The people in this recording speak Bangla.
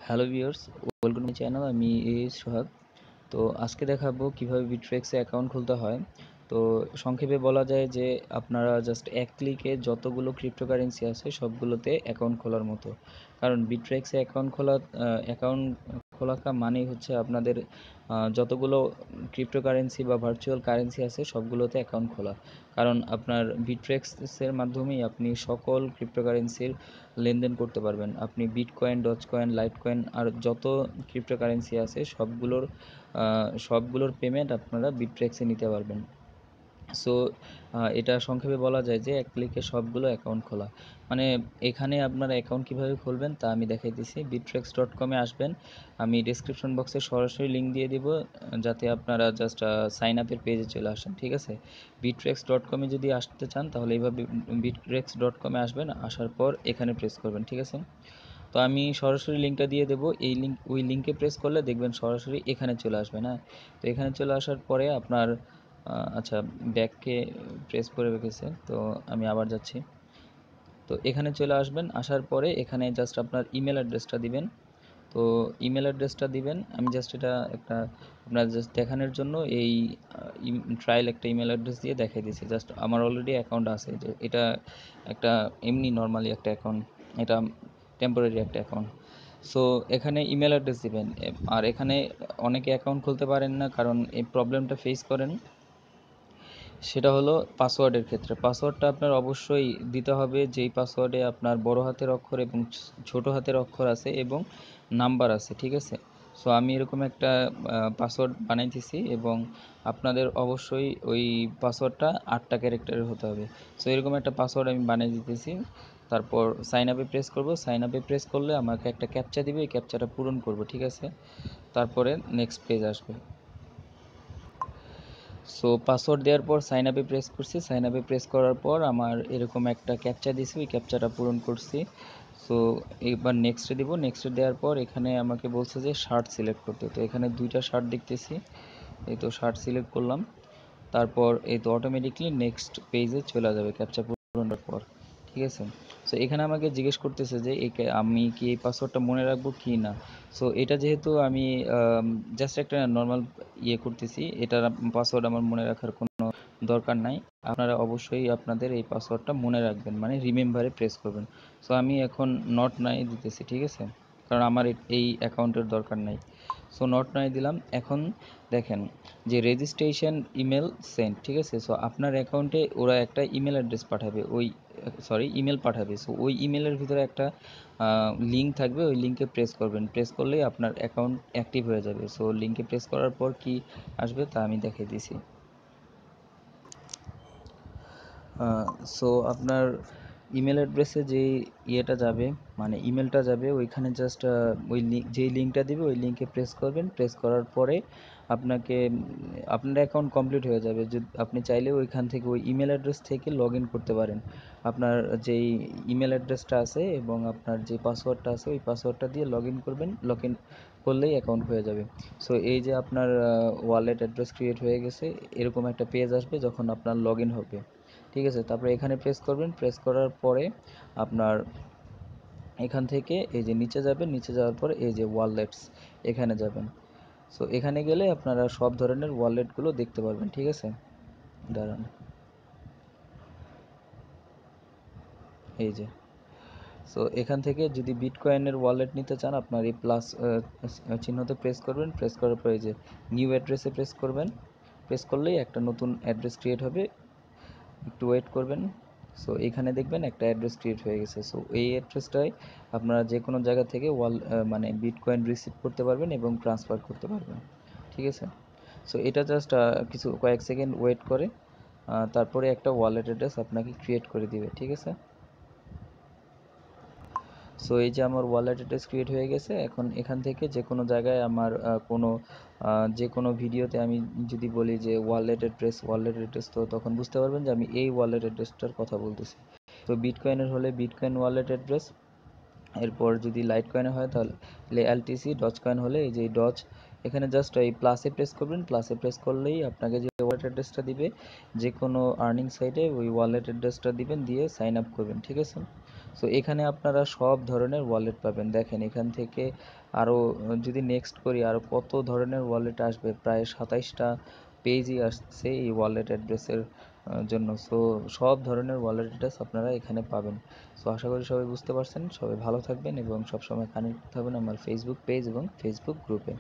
Hello viewers, welcome to my channel. আমি সোহাগ। তো আজকে দেখাবো কিভাবে বিট্রেক্সে অ্যাকাউন্ট খুলতে হয়। তো সংক্ষেপে বলা যায় যে আপনারা জাস্ট এক ক্লিকে যতগুলো ক্রিপ্টোকারেন্সি আছে সবগুলোতে অ্যাকাউন্ট খোলার মতো। কারণ বিট্রেক্সে অ্যাকাউন্ট খোলা মানেই হচ্ছে আপনাদের যতগুলো ক্রিপ্টোকারেন্সি বা ভার্চুয়াল কারেন্সি আছে সবগুলোতে অ্যাকাউন্ট খোলা। কারণ আপনার বিট্রেক্সের মাধ্যমেই আপনি সকল ক্রিপ্টোকারেন্সির লেনদেন করতে পারবেন। আপনি বিটকয়েন, ডজকয়েন, লাইটকয়েন আর যত ক্রিপ্টোকারেন্সি আছে সবগুলোর পেমেন্ট আপনারা বিট্রেক্সে নিতে পারবেন। সো এটা সংক্ষেপে বলা যায় যে এক ক্লিকে সবগুলো অ্যাকাউন্ট খোলা। মানে এখানে আপনারা অ্যাকাউন্ট কীভাবে খুলবেন তা আমি দেখাইতেছি। bittrex.com-এ আসবেন। আমি ডেসক্রিপশন বক্সে সরাসরি লিঙ্ক দিয়ে দিব, যাতে আপনারা জাস্ট সাইন আপের পেজে চলে আসেন। ঠিক আছে, bittrex.com-এ যদি আসতে চান তাহলে এইভাবে bittrex.com-এ আসবেন। আসার পর এখানে প্রেস করবেন। ঠিক আছে, তো আমি সরাসরি লিঙ্কটা দিয়ে দেবো। ওই লিঙ্কে প্রেস করলে দেখবেন সরাসরি এখানে চলে আসবে না। তো এখানে চলে আসার পরে আপনার আচ্ছা, ব্যাককে প্রেস করে রেখেছে, তো আমি আবার যাচ্ছি। তো এখানে চলে আসবেন। আসার পরে এখানে জাস্ট আপনার ইমেল অ্যাড্রেসটা দিবেন। তো ইমেল অ্যাড্রেসটা দিবেন, আমি জাস্ট এটা একটা আপনার জাস্ট দেখানোর জন্য এই ট্রায়াল একটা ইমেল অ্যাড্রেস দিয়ে দেখাই দিয়েছি। জাস্ট আমার অলরেডি অ্যাকাউন্ট আছে, যে এটা একটা এমনি নর্মালি একটা অ্যাকাউন্ট, এটা টেম্পোরারি একটা অ্যাকাউন্ট। সো এখানে ইমেল অ্যাড্রেস দিবেন। আর এখানে অনেকে অ্যাকাউন্ট খুলতে পারেন না, কারণ এই প্রবলেমটা ফেস করেন। সেটা হলো পাসওয়ার্ডের ক্ষেত্রে। পাসওয়ার্ডটা আপনার অবশ্যই দিতে হবে যেই পাসওয়ার্ডে আপনার বড় হাতের অক্ষর এবং ছোট হাতের অক্ষর আছে এবং নাম্বার আছে। ঠিক আছে, সো আমি এরকম একটা পাসওয়ার্ড বানাইতেছি এবং আপনাদের অবশ্যই ওই পাসওয়ার্ডটা 8টা ক্যারেক্টারের হতে হবে। সো এরকম একটা পাসওয়ার্ড আমি বানিয়ে দিতেছি। তারপর সাইন আপে প্রেস করব। সাইন আপে প্রেস করলে আমাকে একটা ক্যাপচা দিবে, এই ক্যাপচাটা পূরণ করব। ঠিক আছে, তারপরে নেক্সট পেজ আসবে। সো পাসওয়ার্ড দেওয়ার পর সাইন আপে প্রেস করছি। সাইন আপে প্রেস করার পর আমার এরকম একটা ক্যাপচা দিছি, ওই ক্যাপচাটা পূরণ করছি। সো এবার নেক্সটে দিব। নেক্সটে দেওয়ার পর এখানে আমাকে বলছে যে শার্ট সিলেক্ট করতে। তো এখানে দুইটা শার্ট দেখতেছি, এই তো শার্ট সিলেক্ট করলাম। তারপর এই তো অটোমেটিকলি নেক্সট পেজে চলে যাবে ক্যাপচা পূরণের পর। ঠিক আছে, সো এখানে আমাকে জিজ্ঞেস করতেছে যে আমি কি এই পাসওয়ার্ডটা মনে রাখবো কি না। সো এটা যেহেতু আমি জাস্ট একটা নর্মাল করতেছি, এটার পাসওয়ার্ড আমার মনে রাখার কোনো দরকার নাই। আপনারা অবশ্যই আপনাদের এই পাসওয়ার্ডটা মনে রাখবেন, মানে রিমেম্বারে প্রেস করবেন। সো আমি এখন নট নাই দিতেছি। ঠিক আছে, কারণ আমার এই অ্যাকাউন্টের দরকার নাই। সো নট নাই দিলাম। এখন দেখেন যে রেজিস্ট্রেশন ইমেল সেন্ড। ঠিক আছে, সো আপনার অ্যাকাউন্টে ওরা একটা ইমেল অ্যাড্রেস পাঠাবে, ইমেল পাঠাবে। সো ওই ইমেলের ভিতরে একটা লিঙ্ক থাকবে, ওই লিঙ্কে প্রেস করবেন। প্রেস করলেই আপনার অ্যাকাউন্ট অ্যাক্টিভ হয়ে যাবে। সো লিঙ্কে প্রেস করার পর কি আসবে তা আমি দেখিয়ে দিছি। সো আপনার ইমেল অ্যাড্রেসে যেটা যাবে, মানে ইমেলটা যাবে, ওইখানে জাস্ট ওই যেই লিঙ্কটা দিবে ওই লিঙ্কে প্রেস করবেন। প্রেস করার পরে আপনার অ্যাকাউন্ট কমপ্লিট হয়ে যাবে। যদি আপনি চাইলে ওইখান থেকে ওই ইমেল অ্যাড্রেস থেকে লগ ইন করতে পারেন। আপনার যেই ইমেল অ্যাড্রেসটা আছে এবং আপনার যে পাসওয়ার্ডটা আছে ওই পাসওয়ার্ডটা দিয়ে লগ ইন করবেন। লগ ইন করলেই অ্যাকাউন্ট হয়ে যাবে। সো এই যে আপনার ওয়ালেট অ্যাড্রেস ক্রিয়েট হয়ে গেছে, এরকম একটা পেজ আসবে যখন আপনার লগ ইন হবে। ঠিক আছে, তারপরে এখানে প্রেস করবেন। প্রেস করার পরে আপনার এখান থেকে এই যে নিচে যাবেন। নিচে যাওয়ার পরে এই যে ওয়ালেটস, এখানে যাবেন। সো এখানে গেলে আপনারা সব ধরনের ওয়ালেটগুলো দেখতে পারবেন। ঠিক আছে, দাঁড়ান, এই যে। সো এখান থেকে যদি বিটকয়েনের ওয়ালেট নিতে চান, আপনার এই প্লাস চিহ্নতে প্রেস করবেন। প্রেস করার পরে এই যে নিউ অ্যাড্রেসে প্রেস করবেন। প্রেস করলেই একটা নতুন অ্যাড্রেস ক্রিয়েট হবে। একটু ওয়েট করবেন। সো এখানে দেখবেন একটা অ্যাড্রেস ক্রিয়েট হয়ে গেছে। সো এই অ্যাড্রেসটাই আপনারা যে কোনো জায়গা থেকে মানে বিটকয়েন রিসিভ করতে পারবেন এবং ট্রান্সফার করতে পারবেন। ঠিক আছে, সো এটা জাস্ট কয়েক সেকেন্ড ওয়েট করে তারপরে একটা ওয়ালেট অ্যাড্রেস আপনাকে ক্রিয়েট করে দিবে। ঠিক আছে, সো এই যে আমার ওয়ালেট অ্যাড্রেস ক্রিয়েট হয়ে গেছে। এখন এখান থেকে যে কোনো জায়গায় আমার যে কোনো ভিডিওতে আমি যদি বলি যে ওয়ালেট অ্যাড্রেস, তো তখন বুঝতে পারবেন যে আমি এই ওয়ালেট অ্যাড্রেসটার কথা বলতেছি। তো বিটকয়েনের হলে বিটকয়েন ওয়ালেট অ্যাড্রেস, এরপর যদি লাইট কয়েনে হয় তাহলে এলটিসি, ডজ কয়েন হলে এই যে ডজ। এখানে জাস্ট এই প্লাসে প্রেস করবেন। প্লাসে প্রেস করলেই আপনাকে যে ওয়ালেট অ্যাড্রেসটা দিবে যে কোনো আর্নিং সাইটে ওই ওয়ালেট অ্যাড্রেসটা দিবেন, দিয়ে সাইন আপ করবেন। ঠিক আছে, সো এখানে আপনারা সব ধরনের ওয়ালেট পাবেন। দেখেন এখান থেকে আরও যদি নেক্সট করি আরও কত ধরনের ওয়ালেট আসবে, প্রায় 27টা পেজই আসছে এই ওয়ালেট অ্যাড্রেসের জন্য। সো সব ধরনের ওয়ালেট অ্যাড্রেস আপনারা এখানে পাবেন। সো আশা করি সবাই বুঝতে পারছেন। সবাই ভালো থাকবেন এবং সবসময় কানেক্ট থাকবেন আমার ফেসবুক পেজ এবং ফেসবুক গ্রুপে।